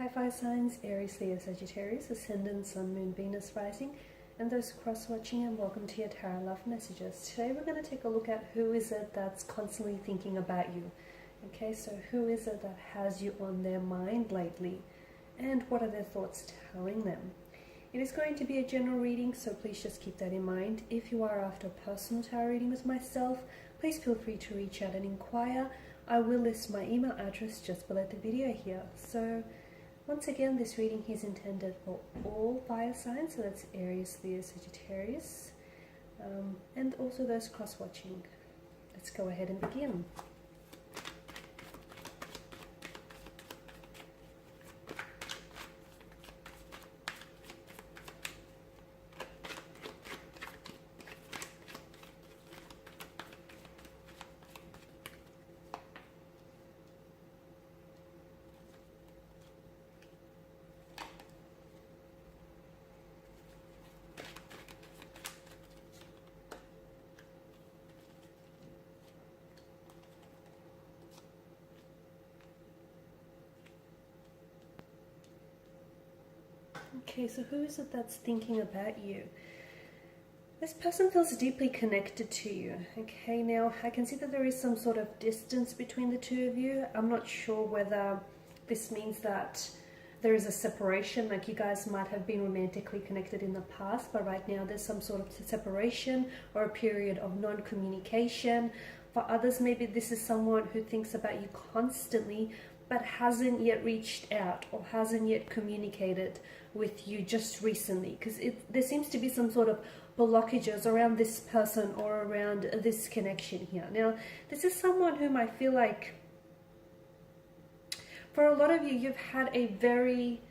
fire signs, Aries, Leo, Sagittarius, Ascendant, Sun, Moon, Venus, Rising, and those cross-watching, and welcome to your Tarot Love Messages. Today we're going to take a look at who is it that's constantly thinking about you. Okay, so who is it that has you on their mind lately, and what are their thoughts telling them? It is going to be a general reading, so please just keep that in mind. If you are after a personal tarot reading with myself, please feel free to reach out and inquire. I will list my email address just below the video here. So once again, this reading is intended for all fire signs, so that's Aries, Leo, Sagittarius, and also those cross-watching. Let's go ahead and begin. Okay, so who is it that's thinking about you? This person feels deeply connected to you. Okay, now I can see that there is some sort of distance between the two of you. I'm not sure whether this means that there is a separation, like you guys might have been romantically connected in the past, but right now there's some sort of separation or a period of non-communication. For others, maybe this is someone who thinks about you constantly, but hasn't yet reached out or hasn't yet communicated with you just recently, because there seems to be some sort of blockages around this person or around this connection here. Now, this is someone whom I feel like, for a lot of you, you've had a very,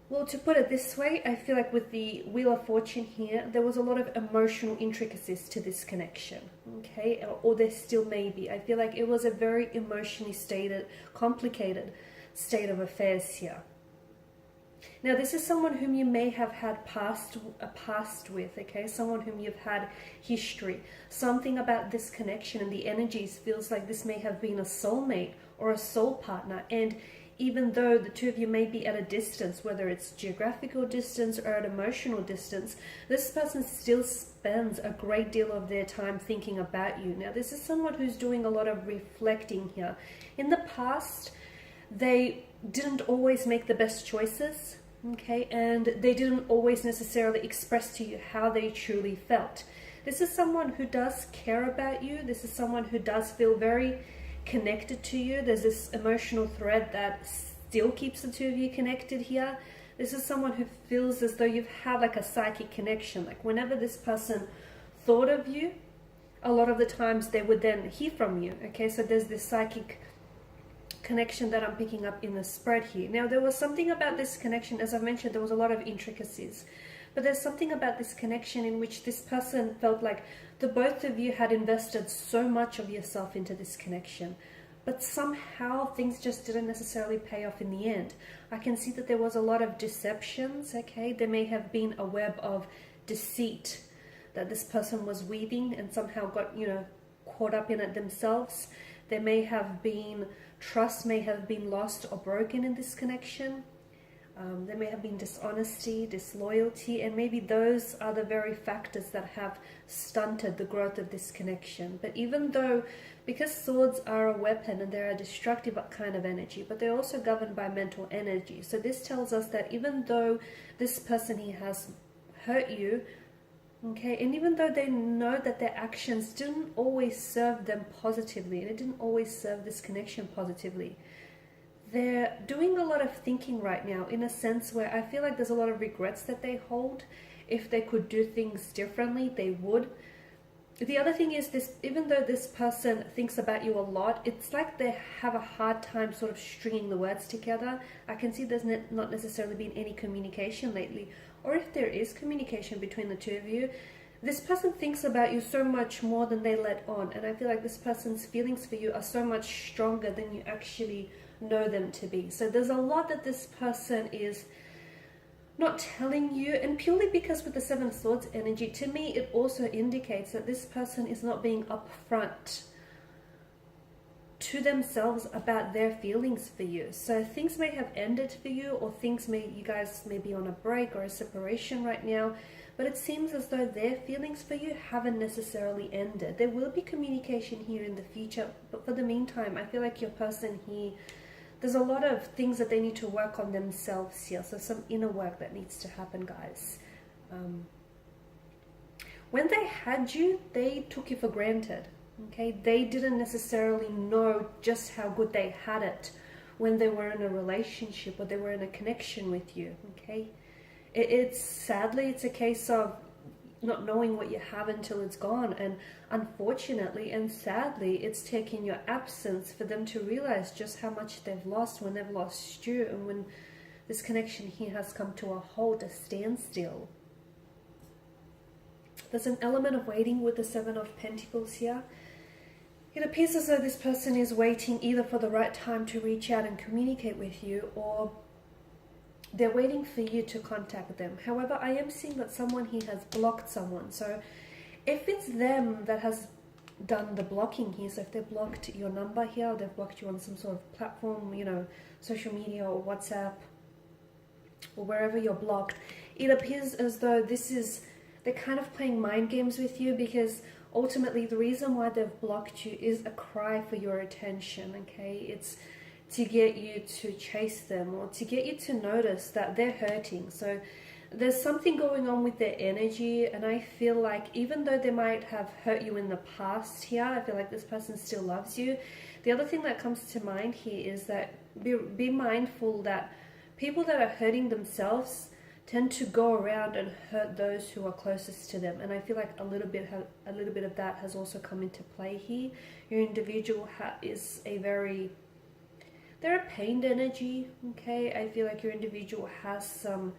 well, to put it this way, I feel like with the Wheel of Fortune here, there was a lot of emotional intricacies to this connection, okay? Or there still may be. I feel like it was a very emotionally complicated state of affairs here. Now, this is someone whom you may have had a past with, okay? Someone whom you've had history. Something about this connection and the energies feels like this may have been a soulmate or a soul partner, and even though the two of you may be at a distance, whether it's geographical distance or at emotional distance, this person still spends a great deal of their time thinking about you. Now, this is someone who's doing a lot of reflecting here. In the past, they didn't always make the best choices, okay? And they didn't always necessarily express to you how they truly felt. This is someone who does care about you. This is someone who does feel very connected to you. There's this emotional thread that still keeps the two of you connected here. This is someone who feels as though you've had like a psychic connection. Like whenever this person thought of you, a lot of the times they would then hear from you. Okay, so there's this psychic connection that I'm picking up in the spread here. Now, there was something about this connection, as I mentioned, there was a lot of intricacies. But there's something about this connection in which this person felt like the both of you had invested so much of yourself into this connection, but somehow things just didn't necessarily pay off in the end. I can see that there was a lot of deceptions, okay? There may have been a web of deceit that this person was weaving and somehow got, caught up in it themselves. There may have been trust may have been lost or broken in this connection. There may have been dishonesty, disloyalty, and maybe those are the very factors that have stunted the growth of this connection. But even though, because swords are a weapon and they're a destructive kind of energy, but they're also governed by mental energy. So this tells us that even though this person here has hurt you, okay, and even though they know that their actions didn't always serve them positively, and it didn't always serve this connection positively, they're doing a lot of thinking right now in a sense where I feel like there's a lot of regrets that they hold. If they could do things differently, they would. The other thing is this, even though this person thinks about you a lot, it's like they have a hard time sort of stringing the words together. I can see there's not necessarily been any communication lately. Or if there is communication between the two of you, this person thinks about you so much more than they let on. And I feel like this person's feelings for you are so much stronger than you actually know them to be. So there's a lot that this person is not telling you, and purely because with the Seven of Swords energy, to me it also indicates that this person is not being upfront to themselves about their feelings for you. So things may have ended for you, or you guys may be on a break or a separation right now, but it seems as though their feelings for you haven't necessarily ended. There will be communication here in the future, but for the meantime, I feel like your person here, there's a lot of things that they need to work on themselves here. So some inner work that needs to happen, guys. When they had you, they took you for granted. Okay, they didn't necessarily know just how good they had it when they were in a relationship or they were in a connection with you. Okay, sadly, it's a case of not knowing what you have until it's gone, and unfortunately and sadly, it's taken your absence for them to realize just how much they've lost when they've lost you, and when this connection here has come to a halt, a standstill. There's an element of waiting with the Seven of Pentacles here. It appears as though this person is waiting either for the right time to reach out and communicate with you, or they're waiting for you to contact them. However, I am seeing that someone here has blocked someone. So if it's them that has done the blocking here, so if they've blocked your number here, or they've blocked you on some sort of platform, you know, social media or WhatsApp or wherever you're blocked, it appears as though they're kind of playing mind games with you, because ultimately the reason why they've blocked you is a cry for your attention. Okay, it's to get you to chase them, or to get you to notice that they're hurting. So there's something going on with their energy, and I feel like even though they might have hurt you in the past here, I feel like this person still loves you. The other thing that comes to mind here is that be mindful that people that are hurting themselves tend to go around and hurt those who are closest to them, and I feel like a little bit of that has also come into play here. Your individual they're a pained energy. Okay, I feel like your individual has some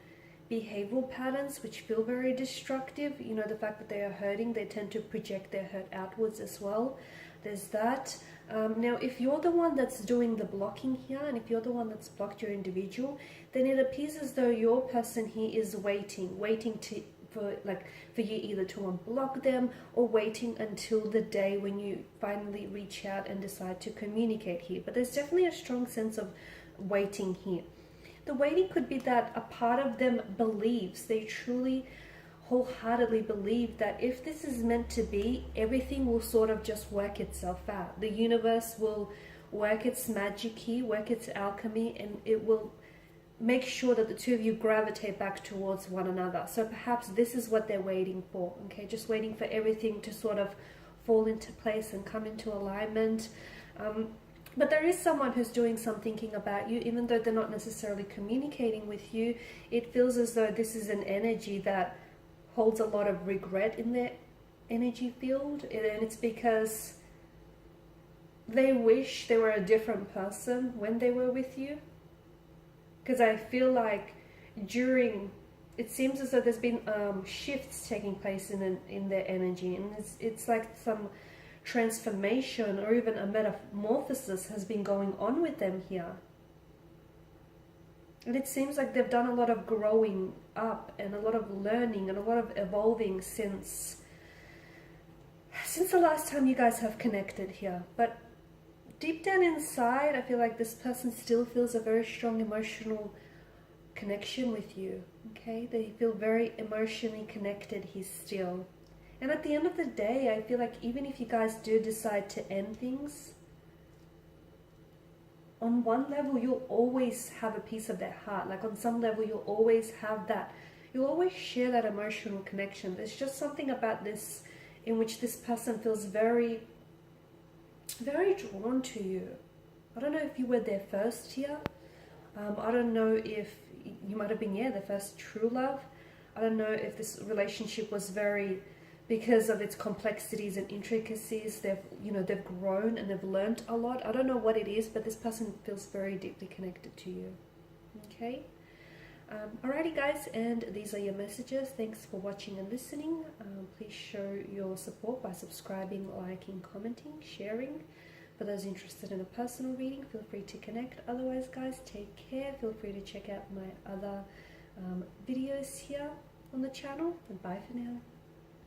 behavioral patterns which feel very destructive. You know, the fact that they are hurting, they tend to project their hurt outwards as well. There's that. Now, if you're the one that's doing the blocking here, and if you're the one that's blocked your individual, then it appears as though your person here is waiting for you either to unblock them, or waiting until the day when you finally reach out and decide to communicate here. But there's definitely a strong sense of waiting here. The waiting could be that a part of them believes, they truly wholeheartedly believe that if this is meant to be, everything will sort of just work itself out. The universe will work its magic here, work its alchemy, and it will make sure that the two of you gravitate back towards one another. So perhaps this is what they're waiting for. Okay, just waiting for everything to sort of fall into place and come into alignment. But there is someone who's doing some thinking about you, even though they're not necessarily communicating with you. It feels as though this is an energy that holds a lot of regret in their energy field, and it's because they wish they were a different person when they were with you. Because I feel like it seems as though there's been shifts taking place in their energy, and it's like some transformation or even a metamorphosis has been going on with them here. And it seems like they've done a lot of growing up and a lot of learning and a lot of evolving since the last time you guys have connected here. But deep down inside, I feel like this person still feels a very strong emotional connection with you. Okay, they feel very emotionally connected here still. And at the end of the day, I feel like even if you guys do decide to end things, on one level, you'll always have a piece of their heart. Like on some level, you'll always have that. You'll always share that emotional connection. There's just something about this in which this person feels very, very drawn to you. I don't know if you were their first here. I don't know if you might have been, their first true love. I don't know if this relationship was very, because of its complexities and intricacies, they've grown and they've learned a lot. I don't know what it is, but this person feels very deeply connected to you. Okay? Alrighty guys, and these are your messages. Thanks for watching and listening. Please show your support by subscribing, liking, commenting, sharing. For those interested in a personal reading, feel free to connect. Otherwise guys, take care. Feel free to check out my other videos here on the channel, and bye for now.